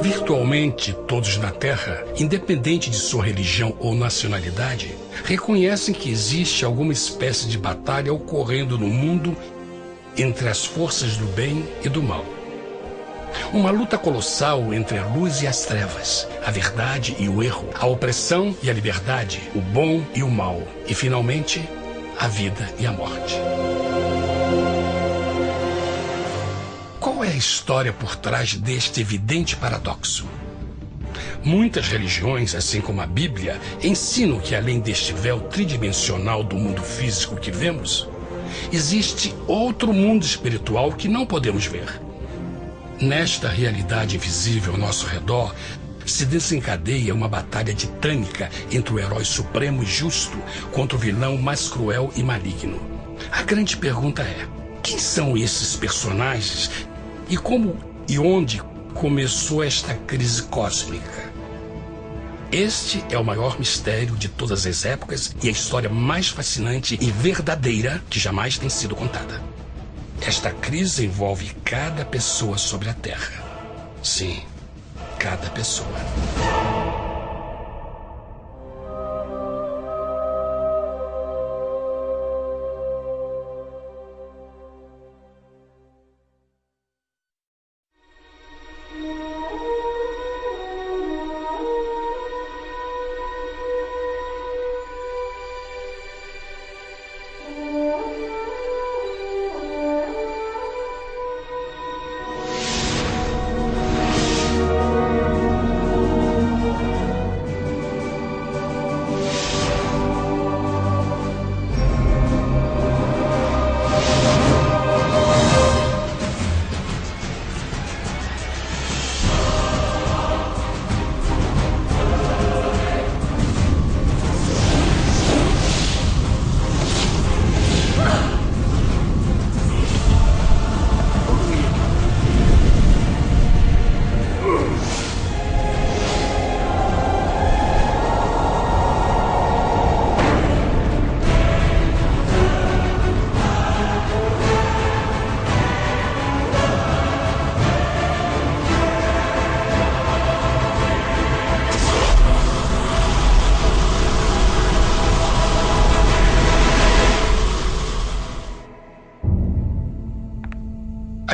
Virtualmente todos na Terra, independente de sua religião ou nacionalidade, reconhecem que existe alguma espécie de batalha ocorrendo no mundo entre as forças do bem e do mal. Uma luta colossal entre a luz e as trevas, a verdade e o erro, a opressão e a liberdade, o bom e o mal, e finalmente, a vida e a morte. Qual é a história por trás deste evidente paradoxo? Muitas religiões, assim como a Bíblia, ensinam que além deste véu tridimensional do mundo físico que vemos, existe outro mundo espiritual que não podemos ver. Nesta realidade invisível ao nosso redor, se desencadeia uma batalha titânica entre o herói supremo e justo contra o vilão mais cruel e maligno. A grande pergunta é: quem são esses personagens e como e onde começou esta crise cósmica? Este é o maior mistério de todas as épocas e a história mais fascinante e verdadeira que jamais tem sido contada. Esta crise envolve cada pessoa sobre a Terra. Sim, cada pessoa.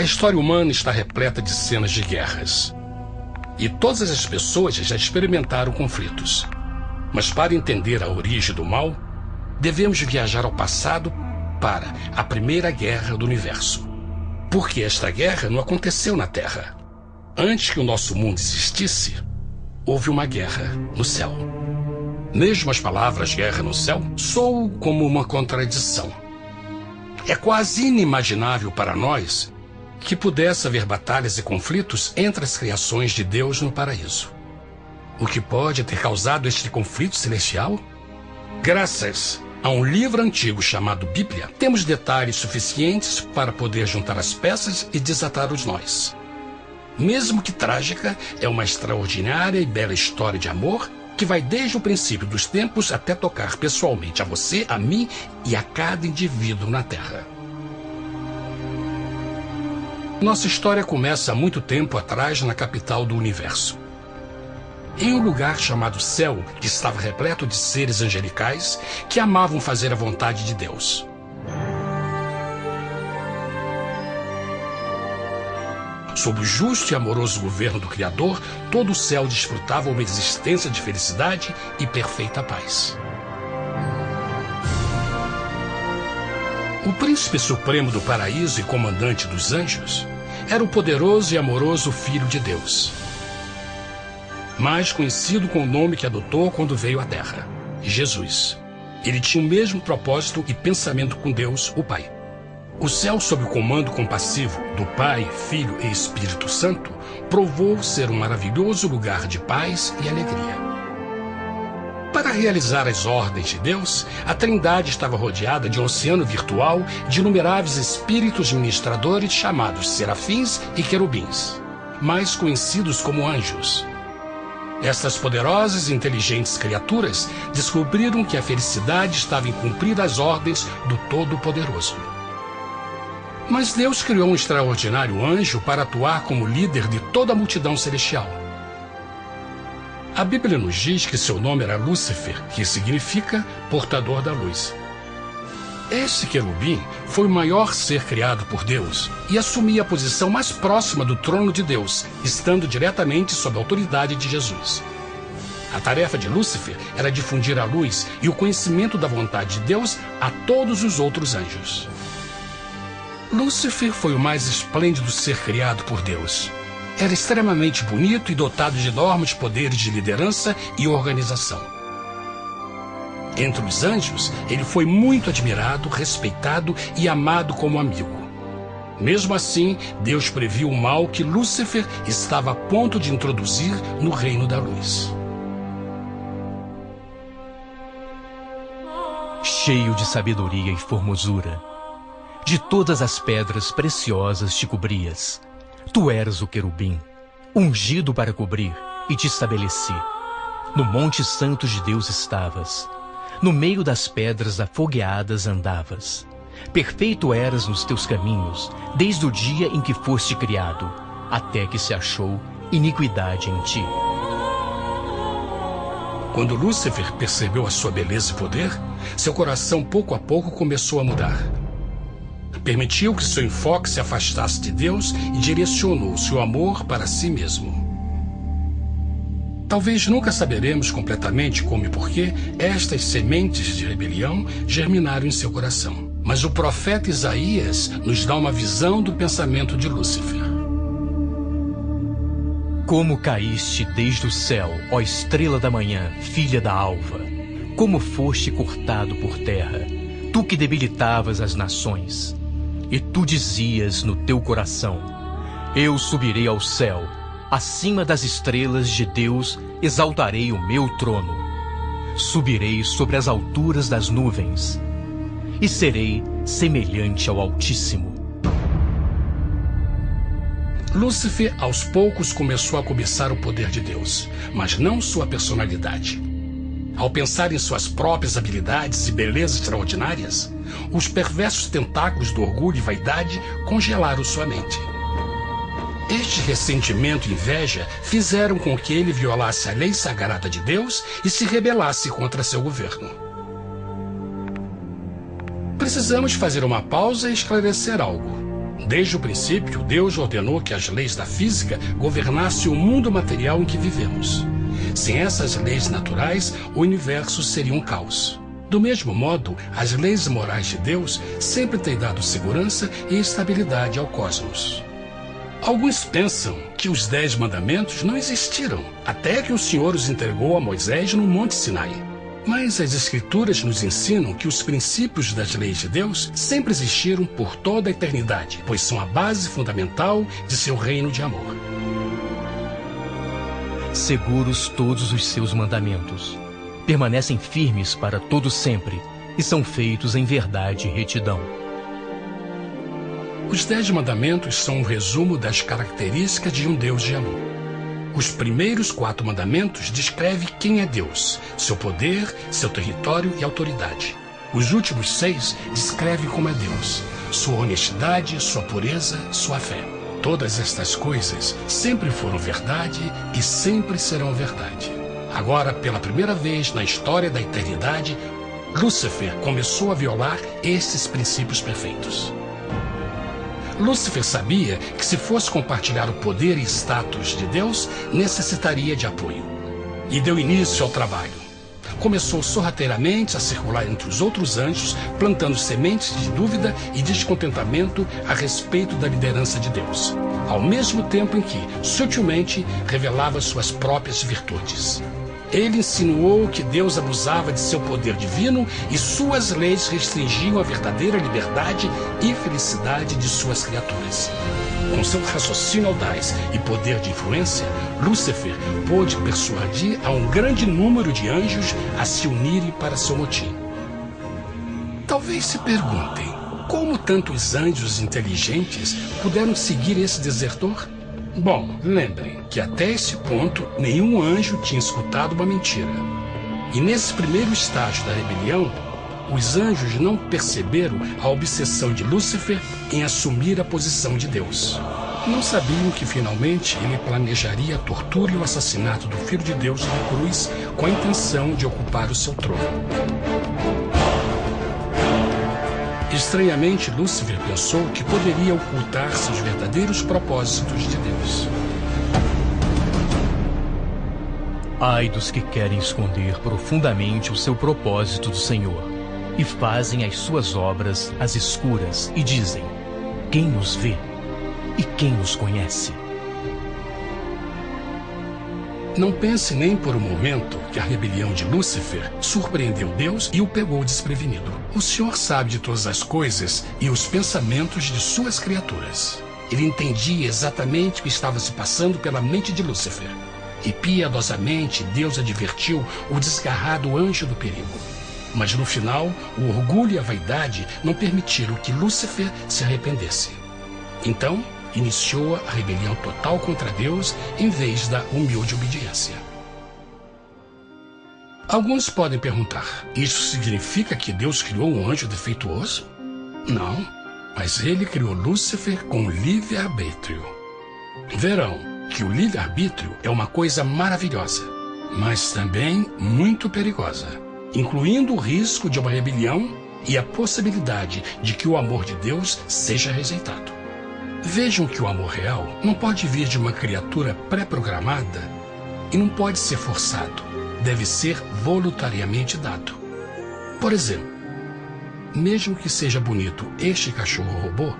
A história humana está repleta de cenas de guerras. E todas as pessoas já experimentaram conflitos. Mas para entender a origem do mal, devemos viajar ao passado para a Primeira Guerra do Universo. Porque esta guerra não aconteceu na Terra. Antes que o nosso mundo existisse, houve uma guerra no céu. Mesmo as palavras guerra no céu soam como uma contradição. É quase inimaginável para nós que pudesse haver batalhas e conflitos entre as criações de Deus no paraíso. O que pode ter causado este conflito celestial? Graças a um livro antigo chamado Bíblia, temos detalhes suficientes para poder juntar as peças e desatar os nós. Mesmo que trágica, é uma extraordinária e bela história de amor que vai desde o princípio dos tempos até tocar pessoalmente a você, a mim e a cada indivíduo na Terra. Nossa história começa há muito tempo atrás na capital do universo. Em um lugar chamado Céu, que estava repleto de seres angelicais que amavam fazer a vontade de Deus. Sob o justo e amoroso governo do Criador, todo o céu desfrutava uma existência de felicidade e perfeita paz. O príncipe supremo do paraíso e comandante dos anjos era o poderoso e amoroso Filho de Deus, mais conhecido com o nome que adotou quando veio à Terra, Jesus. Ele tinha o mesmo propósito e pensamento com Deus, o Pai. O céu, sob o comando compassivo do Pai, Filho e Espírito Santo, provou ser um maravilhoso lugar de paz e alegria. Para realizar as ordens de Deus, a Trindade estava rodeada de um oceano virtual de inumeráveis espíritos ministradores chamados serafins e querubins, mais conhecidos como anjos. Estas poderosas e inteligentes criaturas descobriram que a felicidade estava em cumprir as ordens do Todo-Poderoso. Mas Deus criou um extraordinário anjo para atuar como líder de toda a multidão celestial. A Bíblia nos diz que seu nome era Lúcifer, que significa portador da luz. Este querubim foi o maior ser criado por Deus e assumia a posição mais próxima do trono de Deus, estando diretamente sob a autoridade de Jesus. A tarefa de Lúcifer era difundir a luz e o conhecimento da vontade de Deus a todos os outros anjos. Lúcifer foi o mais esplêndido ser criado por Deus. Era extremamente bonito e dotado de enormes poderes de liderança e organização. Entre os anjos, ele foi muito admirado, respeitado e amado como amigo. Mesmo assim, Deus previu o mal que Lúcifer estava a ponto de introduzir no reino da luz. Cheio de sabedoria e formosura, de todas as pedras preciosas te cobrias. Tu eras o querubim, ungido para cobrir, e te estabeleci. No monte santo de Deus estavas. No meio das pedras afogueadas andavas. Perfeito eras nos teus caminhos, desde o dia em que foste criado, até que se achou iniquidade em ti. Quando Lúcifer percebeu a sua beleza e poder, seu coração pouco a pouco começou a mudar. Permitiu que seu enfoque se afastasse de Deus e direcionou seu amor para si mesmo. Talvez nunca saberemos completamente como e porquê estas sementes de rebelião germinaram em seu coração. Mas o profeta Isaías nos dá uma visão do pensamento de Lúcifer. Como caíste desde o céu, ó estrela da manhã, filha da alva! Como foste cortado por terra, tu que debilitavas as nações! E tu dizias no teu coração: eu subirei ao céu, acima das estrelas de Deus exaltarei o meu trono. Subirei sobre as alturas das nuvens, e serei semelhante ao Altíssimo. Lúcifer, aos poucos, começou a cobiçar o poder de Deus, mas não sua personalidade. Ao pensar em suas próprias habilidades e belezas extraordinárias, os perversos tentáculos do orgulho e vaidade congelaram sua mente. Este ressentimento e inveja fizeram com que ele violasse a lei sagrada de Deus e se rebelasse contra seu governo. Precisamos fazer uma pausa e esclarecer algo. Desde o princípio, Deus ordenou que as leis da física governassem o mundo material em que vivemos. Sem essas leis naturais, o universo seria um caos. Do mesmo modo, as leis morais de Deus sempre têm dado segurança e estabilidade ao cosmos. Alguns pensam que os 10 mandamentos não existiram, até que o Senhor os entregou a Moisés no Monte Sinai. Mas as Escrituras nos ensinam que os princípios das leis de Deus sempre existiram por toda a eternidade, pois são a base fundamental de seu reino de amor. Seguros todos os seus mandamentos, permanecem firmes para todo sempre e são feitos em verdade e retidão. Os 10 mandamentos são um resumo das características de um Deus de amor. Os primeiros 4 mandamentos descrevem quem é Deus, seu poder, seu território e autoridade. Os últimos 6 descrevem como é Deus, sua honestidade, sua pureza, sua fé. Todas estas coisas sempre foram verdade e sempre serão verdade. Agora, pela primeira vez na história da eternidade, Lúcifer começou a violar esses princípios perfeitos. Lúcifer sabia que se fosse compartilhar o poder e status de Deus, necessitaria de apoio. E deu início ao trabalho. Começou sorrateiramente a circular entre os outros anjos, plantando sementes de dúvida e descontentamento a respeito da liderança de Deus, ao mesmo tempo em que, sutilmente, revelava suas próprias virtudes. Ele insinuou que Deus abusava de seu poder divino e suas leis restringiam a verdadeira liberdade e felicidade de suas criaturas. Com seu raciocínio audaz e poder de influência, Lúcifer pôde persuadir a um grande número de anjos a se unirem para seu motim. Talvez se perguntem, como tantos anjos inteligentes puderam seguir esse desertor? Bom, lembrem que até esse ponto nenhum anjo tinha escutado uma mentira. E nesse primeiro estágio da rebelião, os anjos não perceberam a obsessão de Lúcifer em assumir a posição de Deus. Não sabiam que finalmente ele planejaria a tortura e o assassinato do Filho de Deus na cruz com a intenção de ocupar o seu trono. Estranhamente, Lúcifer pensou que poderia ocultar seus verdadeiros propósitos de Deus. Ai dos que querem esconder profundamente o seu propósito do Senhor e fazem as suas obras às escuras e dizem: quem nos vê e quem nos conhece? Não pense nem por um momento que a rebelião de Lúcifer surpreendeu Deus e o pegou desprevenido. O Senhor sabe de todas as coisas e os pensamentos de suas criaturas. Ele entendia exatamente o que estava se passando pela mente de Lúcifer. E piedosamente Deus advertiu o desgarrado anjo do perigo. Mas no final, o orgulho e a vaidade não permitiram que Lúcifer se arrependesse. Então, iniciou a rebelião total contra Deus em vez da humilde obediência. Alguns podem perguntar: isso significa que Deus criou um anjo defeituoso? Não, mas ele criou Lúcifer com livre-arbítrio. Verão que o livre-arbítrio é uma coisa maravilhosa, mas também muito perigosa, incluindo o risco de uma rebelião e a possibilidade de que o amor de Deus seja rejeitado. Vejam que o amor real não pode vir de uma criatura pré-programada e não pode ser forçado, deve ser voluntariamente dado. Por exemplo, mesmo que seja bonito este cachorro robô,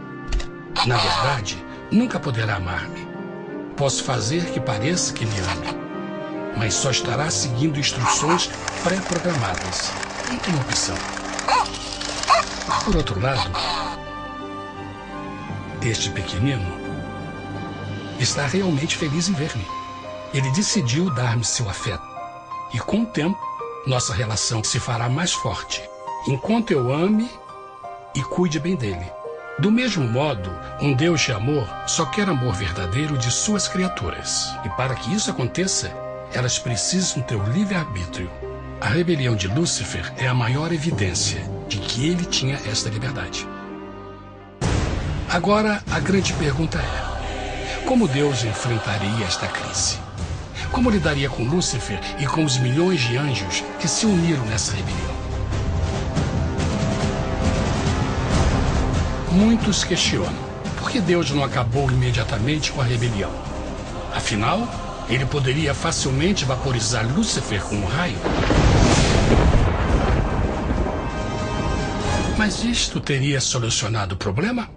na verdade, nunca poderá amar-me. Posso fazer que pareça que me ame, mas só estará seguindo instruções pré-programadas. Não tem opção. Por outro lado, este pequenino está realmente feliz em ver-me. Ele decidiu dar-me seu afeto. E com o tempo, nossa relação se fará mais forte, enquanto eu ame e cuide bem dele. Do mesmo modo, um Deus de amor só quer amor verdadeiro de suas criaturas. E para que isso aconteça, elas precisam ter o livre-arbítrio. A rebelião de Lúcifer é a maior evidência de que ele tinha esta liberdade. Agora, a grande pergunta é: como Deus enfrentaria esta crise? Como lidaria com Lúcifer e com os milhões de anjos que se uniram nessa rebelião? Muitos questionam por que Deus não acabou imediatamente com a rebelião. Afinal, ele poderia facilmente vaporizar Lúcifer com um raio. Mas isto teria solucionado o problema?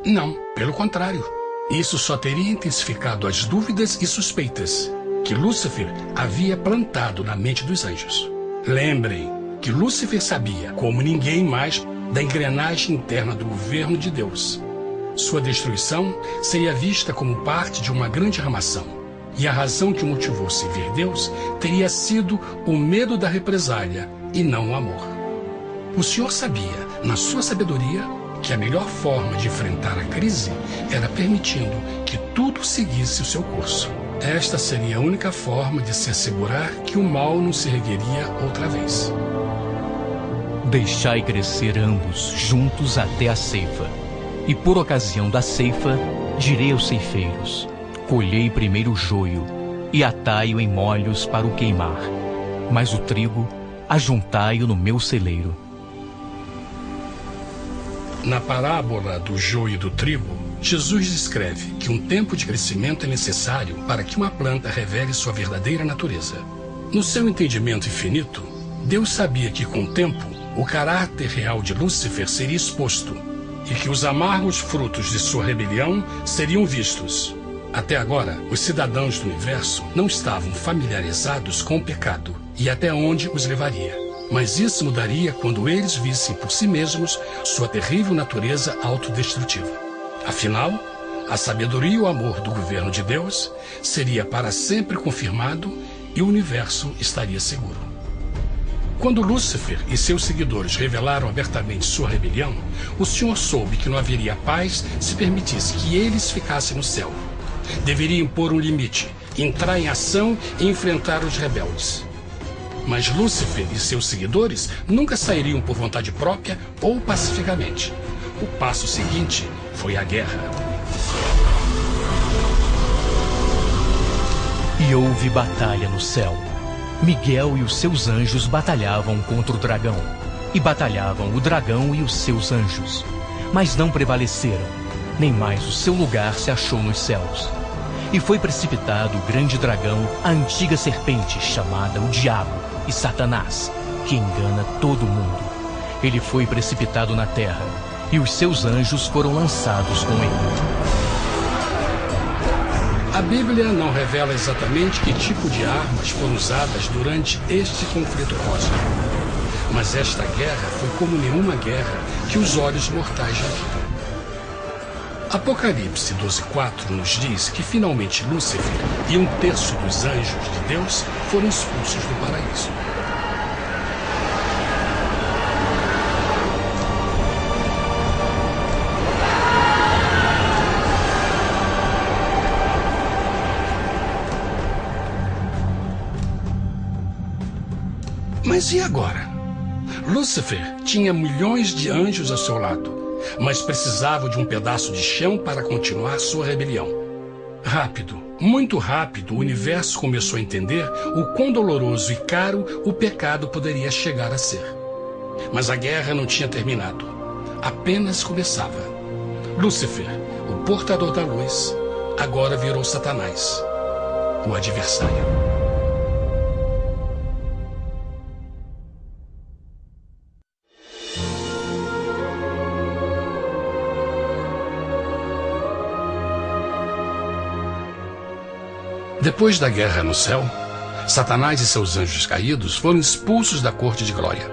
Não, pelo contrário. Isso só teria intensificado as dúvidas e suspeitas que Lúcifer havia plantado na mente dos anjos. Lembrem que Lúcifer sabia, como ninguém mais, da engrenagem interna do governo de Deus. Sua destruição seria vista como parte de uma grande armação, e a razão que o motivou servir Deus teria sido o medo da represália e não o amor. O Senhor sabia, na sua sabedoria, que a melhor forma de enfrentar a crise era permitindo que tudo seguisse o seu curso. Esta seria a única forma de se assegurar que o mal não se ergueria outra vez. Deixai crescer ambos juntos até a ceifa. E por ocasião da ceifa, direi aos ceifeiros: colhei primeiro o joio e atai-o em molhos para o queimar, mas o trigo ajuntai-o no meu celeiro. Na parábola do joio e do trigo, Jesus descreve que um tempo de crescimento é necessário para que uma planta revele sua verdadeira natureza. No seu entendimento infinito, Deus sabia que com o tempo, o caráter real de Lúcifer seria exposto e que os amargos frutos de sua rebelião seriam vistos. Até agora, os cidadãos do universo não estavam familiarizados com o pecado e até onde os levaria. Mas isso mudaria quando eles vissem por si mesmos sua terrível natureza autodestrutiva. Afinal, a sabedoria e o amor do governo de Deus seria para sempre confirmado e o universo estaria seguro. Quando Lúcifer e seus seguidores revelaram abertamente sua rebelião, o Senhor soube que não haveria paz se permitisse que eles ficassem no céu. Deveriam pôr um limite, entrar em ação e enfrentar os rebeldes. Mas Lúcifer e seus seguidores nunca sairiam por vontade própria ou pacificamente. O passo seguinte foi a guerra. E houve batalha no céu. Miguel e os seus anjos batalhavam contra o dragão. E batalhavam o dragão e os seus anjos. Mas não prevaleceram, nem mais o seu lugar se achou nos céus. E foi precipitado o grande dragão, a antiga serpente, chamada o Diabo e Satanás, que engana todo mundo. Ele foi precipitado na terra, e os seus anjos foram lançados com ele. A Bíblia não revela exatamente que tipo de armas foram usadas durante este conflito cósmico. Mas esta guerra foi como nenhuma guerra que os olhos mortais já viram. Apocalipse 12:4 nos diz que finalmente Lúcifer e 1/3 dos anjos de Deus foram expulsos do paraíso. Mas e agora? Lúcifer tinha milhões de anjos ao seu lado, mas precisava de um pedaço de chão para continuar sua rebelião. Rápido, muito rápido, o universo começou a entender o quão doloroso e caro o pecado poderia chegar a ser. Mas a guerra não tinha terminado, apenas começava. Lúcifer, o portador da luz, agora virou Satanás, o adversário. Depois da guerra no céu, Satanás e seus anjos caídos foram expulsos da corte de glória.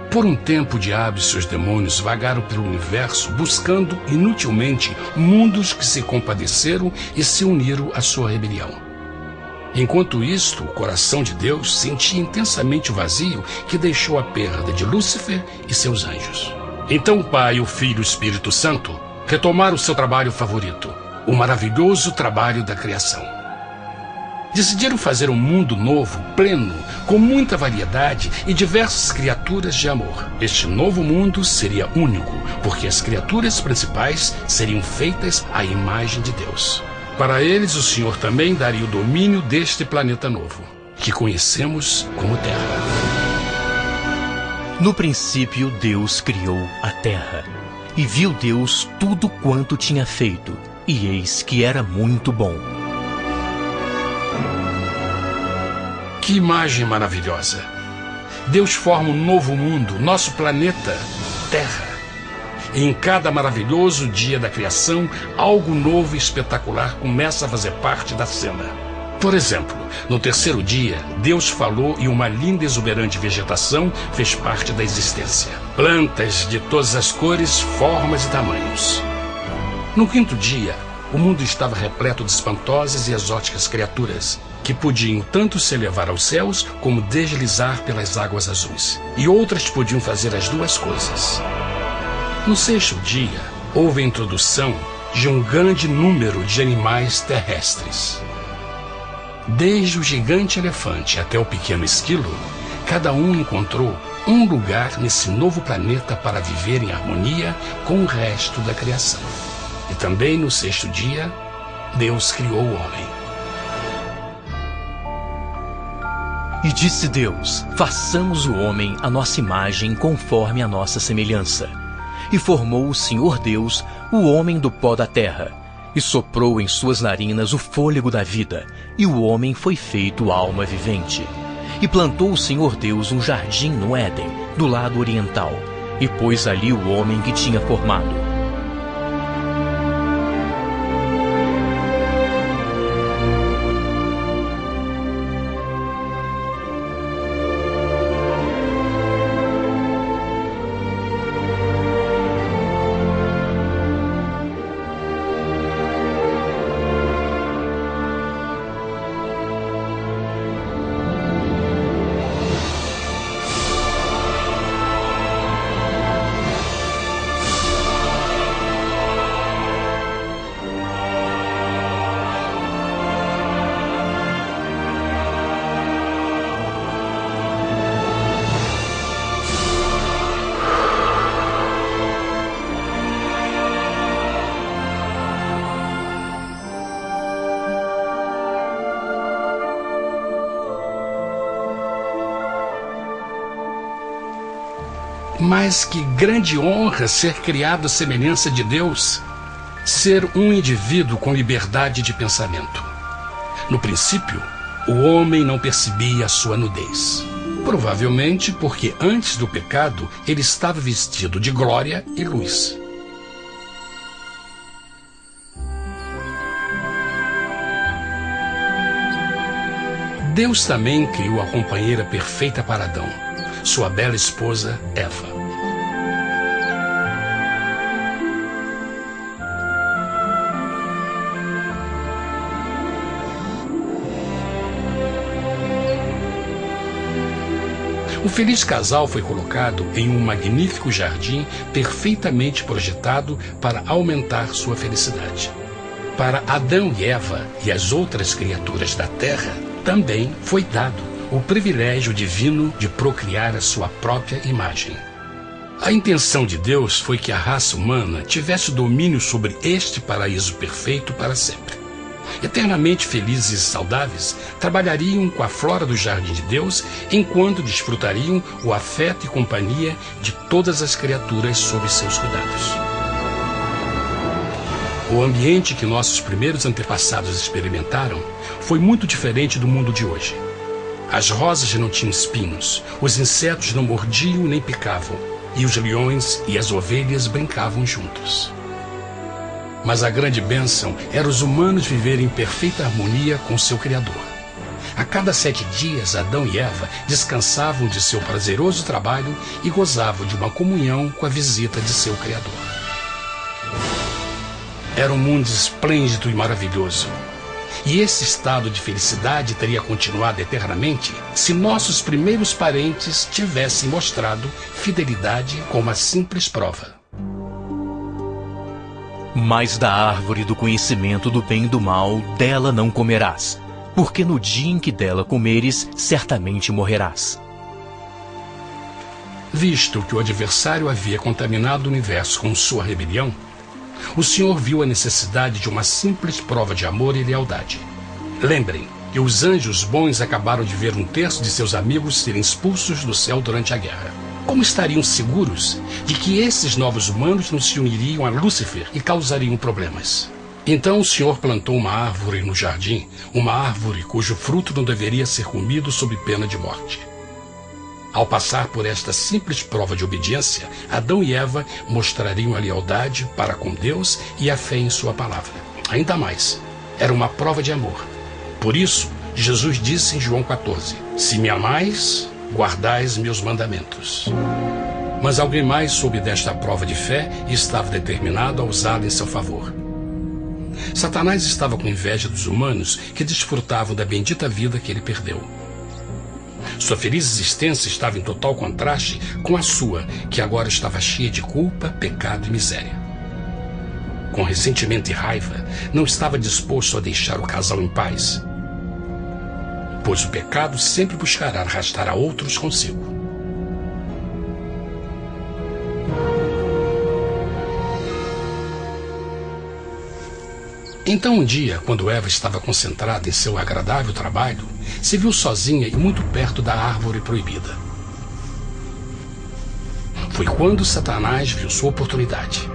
Por um tempo, o diabo e seus demônios vagaram pelo universo buscando inutilmente mundos que se compadeceram e se uniram à sua rebelião. Enquanto isto, o coração de Deus sentia intensamente o vazio que deixou a perda de Lúcifer e seus anjos. Então o Pai, o Filho e o Espírito Santo retomaram seu trabalho favorito, o maravilhoso trabalho da criação. Decidiram fazer um mundo novo, pleno, com muita variedade e diversas criaturas de amor. Este novo mundo seria único, porque as criaturas principais seriam feitas à imagem de Deus. Para eles, o Senhor também daria o domínio deste planeta novo, que conhecemos como Terra. No princípio, Deus criou a terra. E viu Deus tudo quanto tinha feito, e eis que era muito bom. Que imagem maravilhosa! Deus forma um novo mundo, nosso planeta, Terra. E em cada maravilhoso dia da criação, algo novo e espetacular começa a fazer parte da cena. Por exemplo, no terceiro dia, Deus falou e uma linda e exuberante vegetação fez parte da existência. Plantas de todas as cores, formas e tamanhos. No quinto dia, o mundo estava repleto de espantosas e exóticas criaturas, que podiam tanto se elevar aos céus como deslizar pelas águas azuis. E outras podiam fazer as duas coisas. No sexto dia, houve a introdução de um grande número de animais terrestres. Desde o gigante elefante até o pequeno esquilo, cada um encontrou um lugar nesse novo planeta para viver em harmonia com o resto da criação. E também no sexto dia, Deus criou o homem. E disse Deus: façamos o homem à nossa imagem, conforme a nossa semelhança. E formou o Senhor Deus o homem do pó da terra, e soprou em suas narinas o fôlego da vida, e o homem foi feito alma vivente. E plantou o Senhor Deus um jardim no Éden, do lado oriental, e pôs ali o homem que tinha formado. Mas que grande honra ser criado à semelhança de Deus, ser um indivíduo com liberdade de pensamento. No princípio, o homem não percebia a sua nudez. Provavelmente porque antes do pecado ele estava vestido de glória e luz. Deus também criou a companheira perfeita para Adão, sua bela esposa Eva. O feliz casal foi colocado em um magnífico jardim perfeitamente projetado para aumentar sua felicidade. Para Adão e Eva e as outras criaturas da terra, também foi dado o privilégio divino de procriar a sua própria imagem. A intenção de Deus foi que a raça humana tivesse domínio sobre este paraíso perfeito para sempre. Eternamente felizes e saudáveis, trabalhariam com a flora do jardim de Deus, enquanto desfrutariam o afeto e companhia de todas as criaturas sob seus cuidados. O ambiente que nossos primeiros antepassados experimentaram foi muito diferente do mundo de hoje. As rosas não tinham espinhos, os insetos não mordiam nem picavam, e os leões e as ovelhas brincavam juntos. Mas a grande bênção era os humanos viverem em perfeita harmonia com seu Criador. A cada 7 dias, Adão e Eva descansavam de seu prazeroso trabalho e gozavam de uma comunhão com a visita de seu Criador. Era um mundo esplêndido e maravilhoso. E esse estado de felicidade teria continuado eternamente se nossos primeiros parentes tivessem mostrado fidelidade com uma simples prova. Mas da árvore do conhecimento do bem e do mal, dela não comerás, porque no dia em que dela comeres, certamente morrerás. Visto que o adversário havia contaminado o universo com sua rebelião, o Senhor viu a necessidade de uma simples prova de amor e lealdade. Lembrem que os anjos bons acabaram de ver 1/3 de seus amigos serem expulsos do céu durante a guerra. Como estariam seguros de que esses novos humanos não se uniriam a Lúcifer e causariam problemas? Então o Senhor plantou uma árvore no jardim, uma árvore cujo fruto não deveria ser comido sob pena de morte. Ao passar por esta simples prova de obediência, Adão e Eva mostrariam a lealdade para com Deus e a fé em sua palavra. Ainda mais, era uma prova de amor. Por isso, Jesus disse em João 14, se me amais, guardais meus mandamentos. Mas alguém mais soube desta prova de fé e estava determinado a usá-la em seu favor. Satanás estava com inveja dos humanos que desfrutavam da bendita vida que ele perdeu. Sua feliz existência estava em total contraste com a sua, que agora estava cheia de culpa, pecado e miséria. Com ressentimento e raiva, não estava disposto a deixar o casal em paz, pois o pecado sempre buscará arrastar a outros consigo. Então um dia, quando Eva estava concentrada em seu agradável trabalho, se viu sozinha e muito perto da árvore proibida. Foi quando Satanás viu sua oportunidade.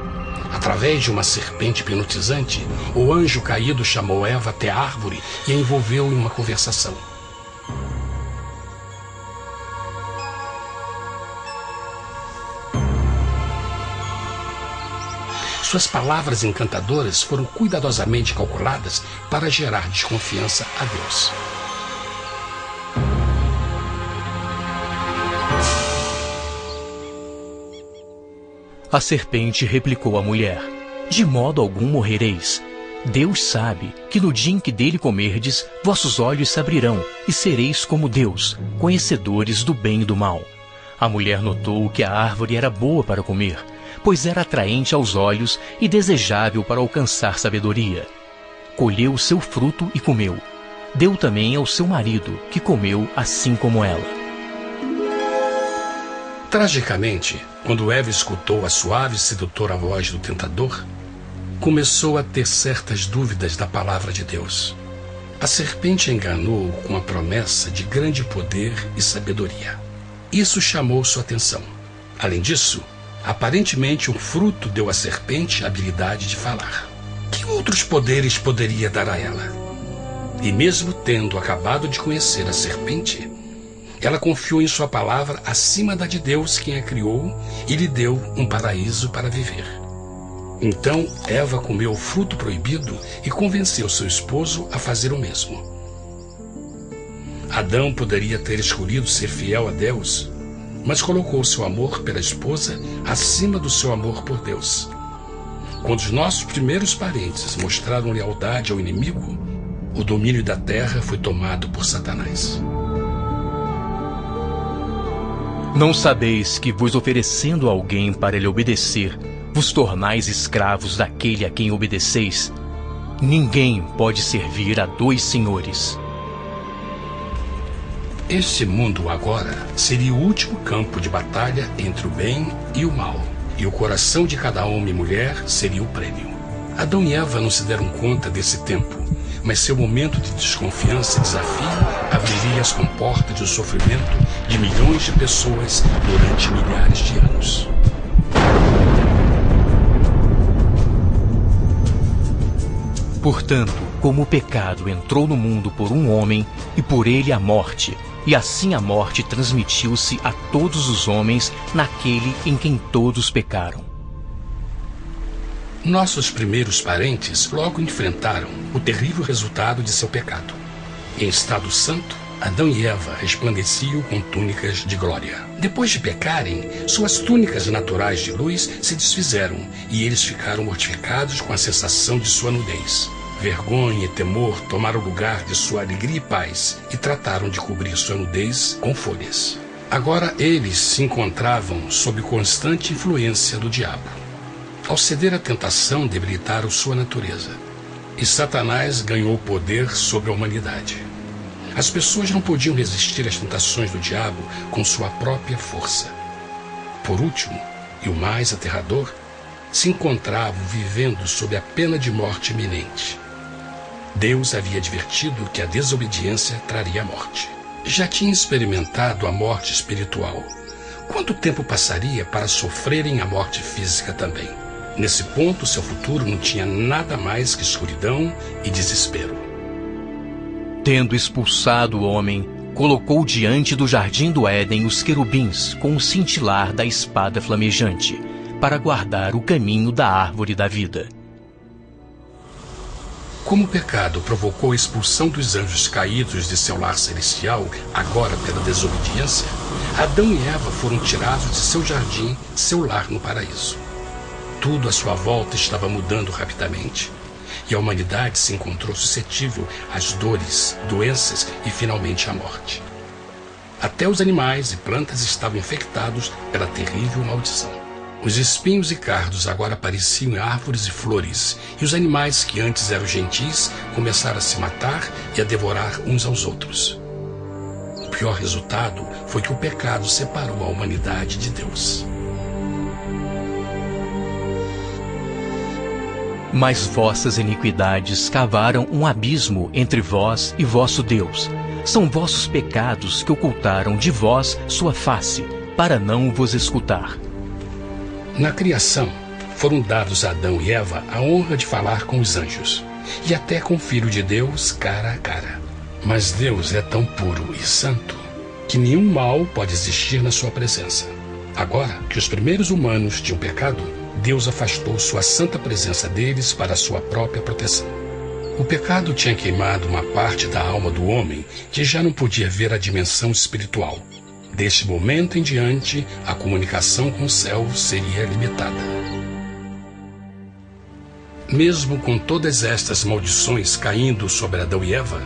Através de uma serpente hipnotizante, o anjo caído chamou Eva até a árvore e a envolveu em uma conversação. Suas palavras encantadoras foram cuidadosamente calculadas para gerar desconfiança a Deus. A serpente replicou à mulher, de modo algum morrereis. Deus sabe que no dia em que dele comerdes, vossos olhos se abrirão e sereis como Deus, conhecedores do bem e do mal. A mulher notou que a árvore era boa para comer, pois era atraente aos olhos e desejável para alcançar sabedoria. Colheu o seu fruto e comeu. Deu também ao seu marido, que comeu assim como ela. Tragicamente, quando Eva escutou a suave e sedutora voz do tentador, começou a ter certas dúvidas da palavra de Deus. A serpente enganou-o com a promessa de grande poder e sabedoria. Isso chamou sua atenção. Além disso, aparentemente um fruto deu à serpente a habilidade de falar. Que outros poderes poderia dar a ela? E mesmo tendo acabado de conhecer a serpente, ela confiou em sua palavra acima da de Deus, quem a criou, e lhe deu um paraíso para viver. Então Eva comeu o fruto proibido e convenceu seu esposo a fazer o mesmo. Adão poderia ter escolhido ser fiel a Deus, mas colocou seu amor pela esposa acima do seu amor por Deus. Quando os nossos primeiros parentes mostraram lealdade ao inimigo, o domínio da terra foi tomado por Satanás. Não sabeis que, vos oferecendo a alguém para lhe obedecer, vos tornais escravos daquele a quem obedeceis? Ninguém pode servir a dois senhores. Este mundo agora seria o último campo de batalha entre o bem e o mal, e o coração de cada homem e mulher seria o prêmio. Adão e Eva não se deram conta desse tempo, mas seu momento de desconfiança e desafio abriria as comportas do sofrimento de milhões de pessoas durante milhares de anos. Portanto, como o pecado entrou no mundo por um homem, e por ele a morte, e assim a morte transmitiu-se a todos os homens naquele em quem todos pecaram. Nossos primeiros parentes logo enfrentaram o terrível resultado de seu pecado. Em estado santo, Adão e Eva resplandeciam com túnicas de glória. Depois de pecarem, suas túnicas naturais de luz se desfizeram e eles ficaram mortificados com a sensação de sua nudez. Vergonha e temor tomaram o lugar de sua alegria e paz e trataram de cobrir sua nudez com folhas. Agora eles se encontravam sob constante influência do diabo. Ao ceder à tentação, debilitaram sua natureza. E Satanás ganhou poder sobre a humanidade. As pessoas não podiam resistir às tentações do diabo com sua própria força. Por último, e o mais aterrador, se encontravam vivendo sob a pena de morte iminente. Deus havia advertido que a desobediência traria a morte. Já tinha experimentado a morte espiritual. Quanto tempo passaria para sofrerem a morte física também? Nesse ponto, seu futuro não tinha nada mais que escuridão e desespero. Tendo expulsado o homem, colocou diante do jardim do Éden os querubins com o cintilar da espada flamejante, para guardar o caminho da árvore da vida. Como o pecado provocou a expulsão dos anjos caídos de seu lar celestial, agora pela desobediência, Adão e Eva foram tirados de seu jardim, seu lar no paraíso. Tudo à sua volta estava mudando rapidamente, e a humanidade se encontrou suscetível às dores, doenças e finalmente à morte. Até os animais e plantas estavam infectados pela terrível maldição. Os espinhos e cardos agora pareciam árvores e flores, e os animais que antes eram gentis começaram a se matar e a devorar uns aos outros. O pior resultado foi que o pecado separou a humanidade de Deus. Mas vossas iniquidades cavaram um abismo entre vós e vosso Deus. São vossos pecados que ocultaram de vós sua face, para não vos escutar. Na criação, foram dados a Adão e Eva a honra de falar com os anjos, e até com o Filho de Deus cara a cara. Mas Deus é tão puro e santo que nenhum mal pode existir na sua presença. Agora que os primeiros humanos tinham pecado, Deus afastou sua santa presença deles para a sua própria proteção. O pecado tinha queimado uma parte da alma do homem que já não podia ver a dimensão espiritual. Deste momento em diante, a comunicação com o céu seria limitada. Mesmo com todas estas maldições caindo sobre Adão e Eva,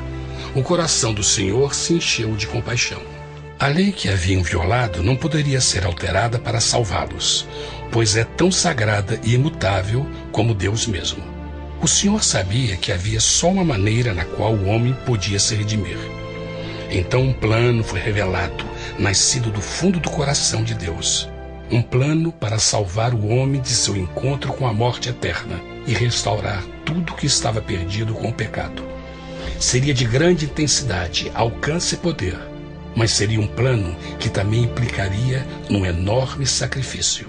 o coração do Senhor se encheu de compaixão. A lei que haviam violado não poderia ser alterada para salvá-los, pois é tão sagrada e imutável como Deus mesmo. O Senhor sabia que havia só uma maneira na qual o homem podia se redimir. Então um plano foi revelado, nascido do fundo do coração de Deus. Um plano para salvar o homem de seu encontro com a morte eterna e restaurar tudo que estava perdido com o pecado. Seria de grande intensidade, alcance e poder. mas seria um plano que também implicaria num enorme sacrifício.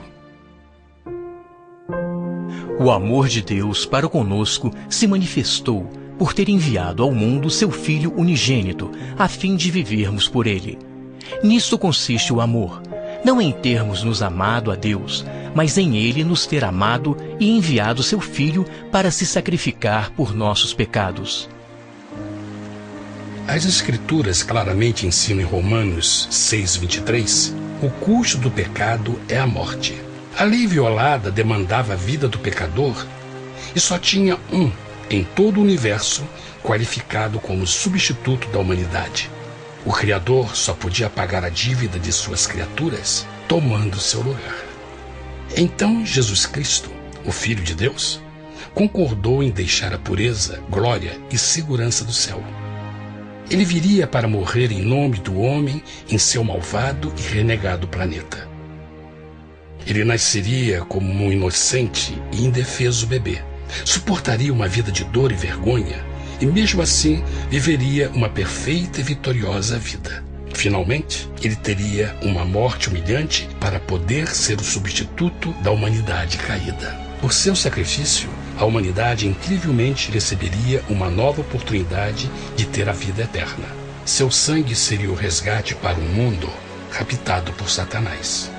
O amor de Deus para conosco se manifestou por ter enviado ao mundo seu Filho unigênito, a fim de vivermos por ele. Nisto consiste o amor, não em termos nos amado a Deus, mas em ele nos ter amado e enviado seu Filho para se sacrificar por nossos pecados. As Escrituras claramente ensinam em Romanos 6:23, o custo do pecado é a morte. A lei violada demandava a vida do pecador e só tinha um em todo o universo qualificado como substituto da humanidade. O Criador só podia pagar a dívida de suas criaturas tomando seu lugar. Então Jesus Cristo, o Filho de Deus, concordou em deixar a pureza, glória e segurança do céu. Ele viria para morrer em nome do homem em seu malvado e renegado planeta. Ele nasceria como um inocente e indefeso bebê, suportaria uma vida de dor e vergonha e mesmo assim viveria uma perfeita e vitoriosa vida. Finalmente, ele teria uma morte humilhante para poder ser o substituto da humanidade caída. Por seu sacrifício, a humanidade incrivelmente receberia uma nova oportunidade de ter a vida eterna. Seu sangue seria o resgate para um mundo raptado por Satanás.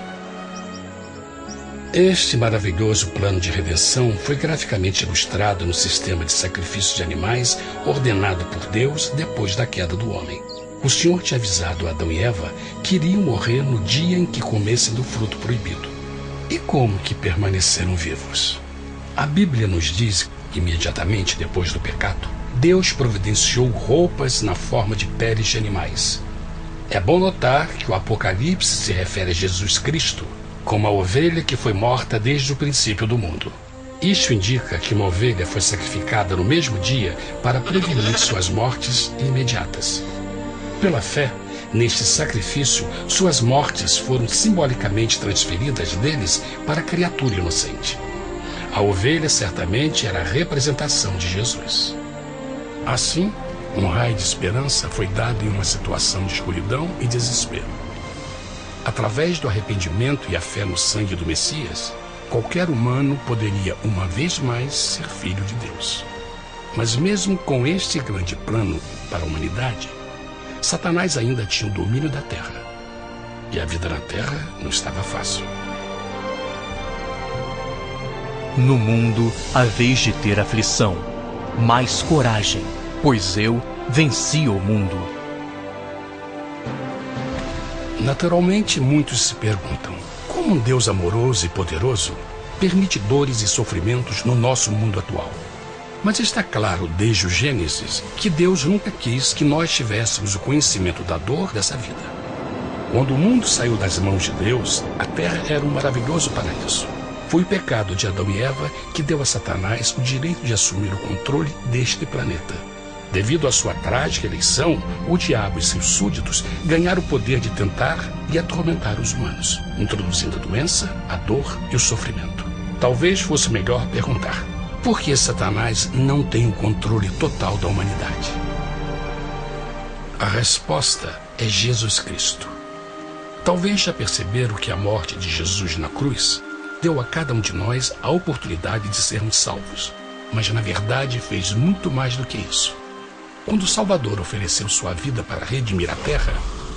Este maravilhoso plano de redenção foi graficamente ilustrado no sistema de sacrifício de animais ordenado por Deus depois da queda do homem. O Senhor tinha avisado Adão e Eva que iriam morrer no dia em que comessem do fruto proibido. E como que permaneceram vivos? A Bíblia nos diz que imediatamente depois do pecado, Deus providenciou roupas na forma de peles de animais. É bom notar que o Apocalipse se refere a Jesus Cristo como a ovelha que foi morta desde o princípio do mundo. Isso indica que uma ovelha foi sacrificada no mesmo dia para prevenir suas mortes imediatas. Pela fé, neste sacrifício, suas mortes foram simbolicamente transferidas deles para a criatura inocente. A ovelha certamente era a representação de Jesus. Assim, um raio de esperança foi dado em uma situação de escuridão e desespero. Através do arrependimento e a fé no sangue do Messias, qualquer humano poderia uma vez mais ser filho de Deus. Mas mesmo com este grande plano para a humanidade, Satanás ainda tinha o domínio da terra. E a vida na terra não estava fácil. No mundo haveis de ter aflição, mas coragem, pois eu venci o mundo. Naturalmente, muitos se perguntam, como um Deus amoroso e poderoso permite dores e sofrimentos no nosso mundo atual? Mas está claro desde o Gênesis que Deus nunca quis que nós tivéssemos o conhecimento da dor dessa vida. Quando o mundo saiu das mãos de Deus, a terra era um maravilhoso paraíso. Foi o pecado de Adão e Eva que deu a Satanás o direito de assumir o controle deste planeta. Devido à sua trágica eleição, o diabo e seus súditos ganharam o poder de tentar e atormentar os humanos, introduzindo a doença, a dor e o sofrimento. Talvez fosse melhor perguntar: por que Satanás não tem o controle total da humanidade? A resposta é Jesus Cristo. Talvez já perceberam que a morte de Jesus na cruz deu a cada um de nós a oportunidade de sermos salvos, mas na verdade fez muito mais do que isso. Quando o Salvador ofereceu sua vida para redimir a terra,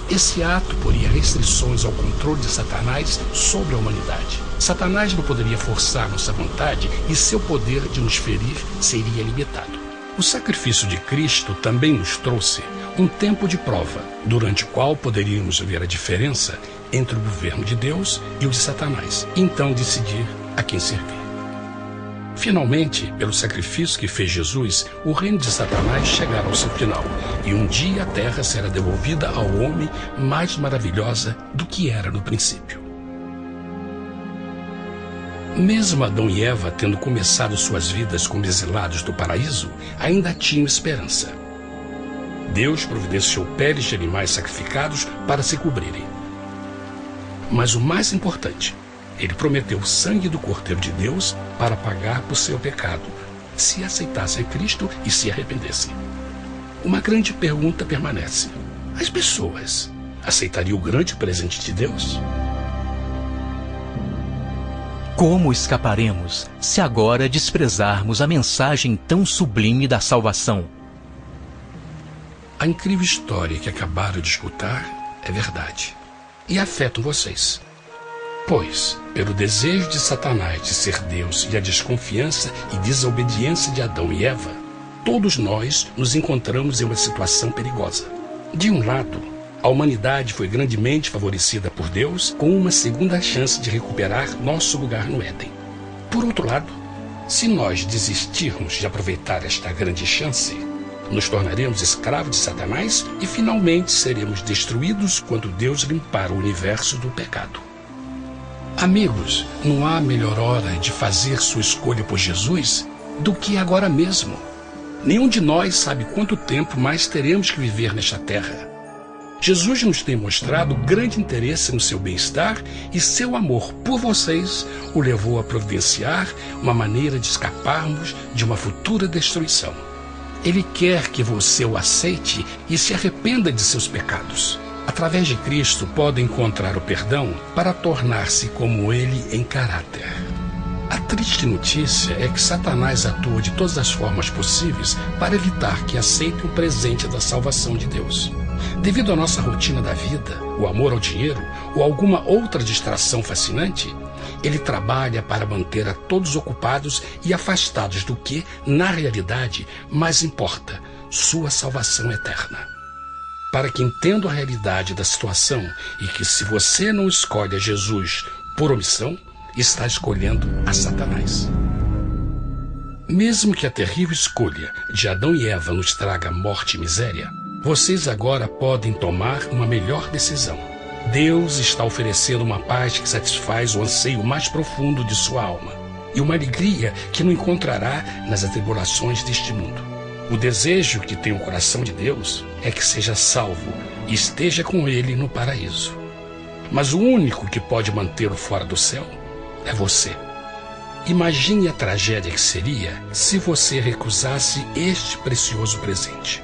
esse ato poria restrições ao controle de Satanás sobre a humanidade. Satanás não poderia forçar nossa vontade e seu poder de nos ferir seria limitado. O sacrifício de Cristo também nos trouxe um tempo de prova, durante o qual poderíamos ver a diferença entre o governo de Deus e o de Satanás, e então decidir a quem servir. Finalmente, pelo sacrifício que fez Jesus, o reino de Satanás chegará ao seu final, e um dia a terra será devolvida ao homem mais maravilhosa do que era no princípio. Mesmo Adão e Eva tendo começado suas vidas como exilados do paraíso, ainda tinham esperança. Deus providenciou peles de animais sacrificados para se cobrirem. Mas o mais importante, ele prometeu o sangue do Cordeiro de Deus para pagar por seu pecado, se aceitassem Cristo e se arrependessem. Uma grande pergunta permanece: as pessoas aceitaria o grande presente de Deus? Como escaparemos se agora desprezarmos a mensagem tão sublime da salvação? A incrível história que acabaram de escutar é verdade e afeta vocês. Pois, pelo desejo de Satanás de ser Deus e a desconfiança e desobediência de Adão e Eva, todos nós nos encontramos em uma situação perigosa. De um lado, a humanidade foi grandemente favorecida por Deus com uma segunda chance de recuperar nosso lugar no Éden. Por outro lado, se nós desistirmos de aproveitar esta grande chance, nos tornaremos escravos de Satanás e finalmente seremos destruídos quando Deus limpar o universo do pecado. Amigos, não há melhor hora de fazer sua escolha por Jesus do que agora mesmo. Nenhum de nós sabe quanto tempo mais teremos que viver nesta terra. Jesus nos tem mostrado grande interesse no seu bem-estar e seu amor por vocês o levou a providenciar uma maneira de escaparmos de uma futura destruição. Ele quer que você o aceite e se arrependa de seus pecados. Através de Cristo, pode encontrar o perdão para tornar-se como Ele em caráter. A triste notícia é que Satanás atua de todas as formas possíveis para evitar que aceite o presente da salvação de Deus. Devido à nossa rotina da vida, o amor ao dinheiro ou alguma outra distração fascinante, ele trabalha para manter a todos ocupados e afastados do que, na realidade, mais importa, sua salvação eterna. Para que entenda a realidade da situação e que se você não escolhe a Jesus por omissão, está escolhendo a Satanás. Mesmo que a terrível escolha de Adão e Eva nos traga morte e miséria, vocês agora podem tomar uma melhor decisão. Deus está oferecendo uma paz que satisfaz o anseio mais profundo de sua alma e uma alegria que não encontrará nas atribulações deste mundo. O desejo que tem o coração de Deus é que seja salvo e esteja com Ele no paraíso. Mas o único que pode mantê-lo fora do céu é você. Imagine a tragédia que seria se você recusasse este precioso presente.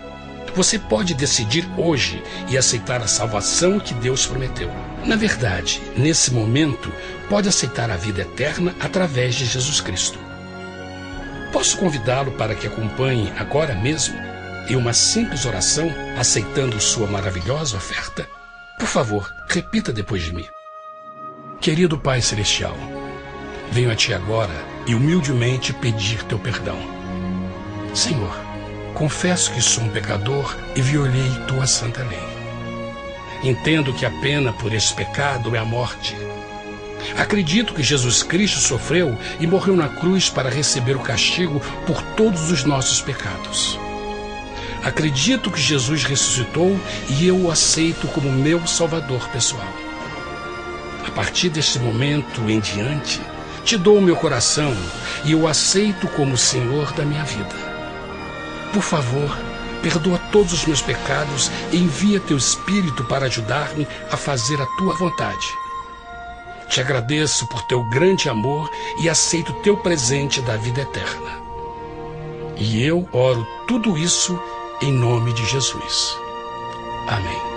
Você pode decidir hoje e aceitar a salvação que Deus prometeu. Na verdade, nesse momento, pode aceitar a vida eterna através de Jesus Cristo. Posso convidá-lo para que acompanhe agora mesmo em uma simples oração, aceitando sua maravilhosa oferta? Por favor, repita depois de mim. Querido Pai Celestial, venho a Ti agora e humildemente pedir Teu perdão. Senhor, confesso que sou um pecador e violei Tua santa lei. Entendo que a pena por esse pecado é a morte. Acredito que Jesus Cristo sofreu e morreu na cruz para receber o castigo por todos os nossos pecados. Acredito que Jesus ressuscitou e eu o aceito como meu Salvador pessoal. A partir deste momento em diante, Te dou o meu coração e eu o aceito como o Senhor da minha vida. Por favor, perdoa todos os meus pecados e envia Teu Espírito para ajudar-me a fazer a Tua vontade. Te agradeço por Teu grande amor e aceito Teu presente da vida eterna. E eu oro tudo isso em nome de Jesus. Amém.